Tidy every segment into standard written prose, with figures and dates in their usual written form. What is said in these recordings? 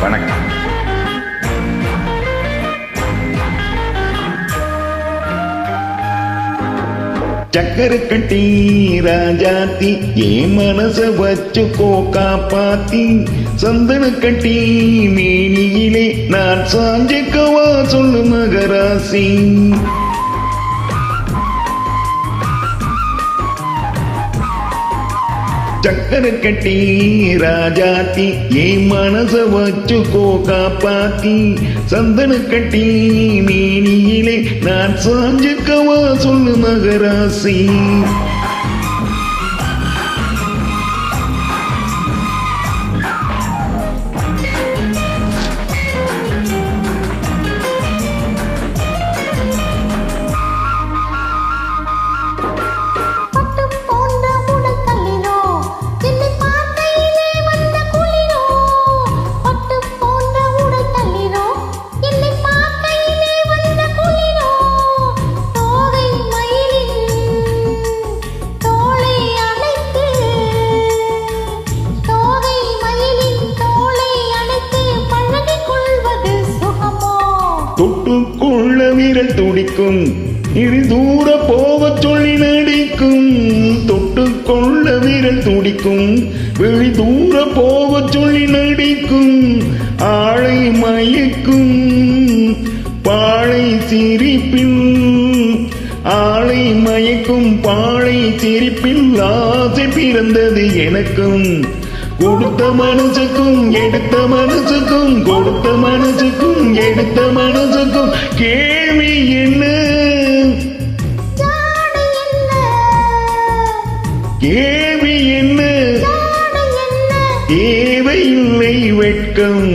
வணக்கம். சக்கர கட்டி ராஜாத்தி ஏன் மனச வச்சுக்கோ காப்பாத்தி, சந்தன கட்டி மேனியிலே நான் சாஞ்சிக்கவா சொல்லு மகராசி. சக்கர கட்டி ராஜாத்தி ஏன் மனச வச்சுக்கோ காப்பாத்தி, சந்தன கட்டி மேனியிலே நான் சாஞ்சுக்கவா சொல்லு மகராசி. தொட்டுக்கொள்ள விரல் துடிக்கும், இனி தூர போக சொல்லி நடிக்கும். தொட்டுக்கொள்ள விரல் துடிக்கும், வெளி தூர போக சொல்லி நடிக்கும். ஆளை மயக்கும் பாழை சிரிப்பில், ஆளை மயக்கும் பாழை சிரிப்பில் ஆசை பிறந்தது எனக்கும். கொடுத்த மனசுக்கும் எடுத்த மனசுக்கும், கொடுத்த மனசுக்கும் எடுத்த மனசுக்கும் கேள்வி என்ன, கேள்வி என்ன, தேவையில்லை வெட்கம்.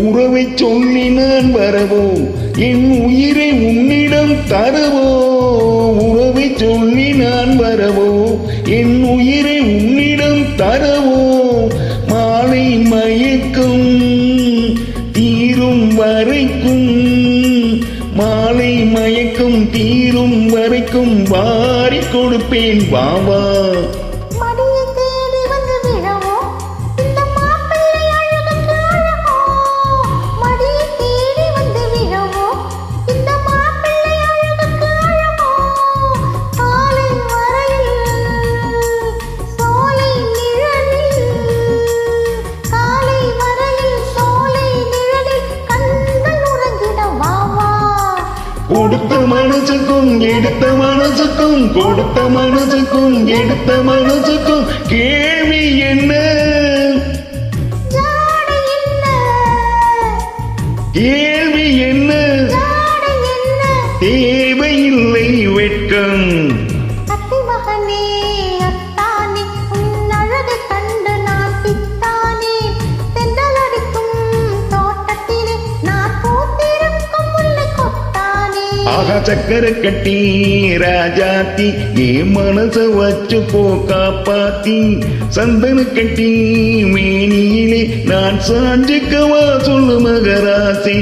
உறவை சொல்லி நான் வரவோ, என் உயிரை உன்னிடம் தரவோ. உறவை சொல்லி நான் வரவோ, என் உயிரை உன்னிடம் தரவோ. மாலை மயக்கம் தீரும் வரைக்கும், மாலை மயக்கம் தீரும் வரைக்கும் வாரி கொடுப்பேன் பாவா. கொடுத்த மனசுக்கும் எடுத்த மனசுக்கும், கொடுத்த மனசுக்கும் எடுத்த மனசுக்கும் கேள்வி என்ன, கேள்வி என்ன, தேவையில்லை வெட்கம். ஆகா சக்கர கட்டி ராஜாத்தி ஏன் மனச வச்சுக்கோ காப்பாத்தி, சந்தன கட்டி மேனியிலே நான் சாஞ்சுக்கவா சொல்லு மகராசி.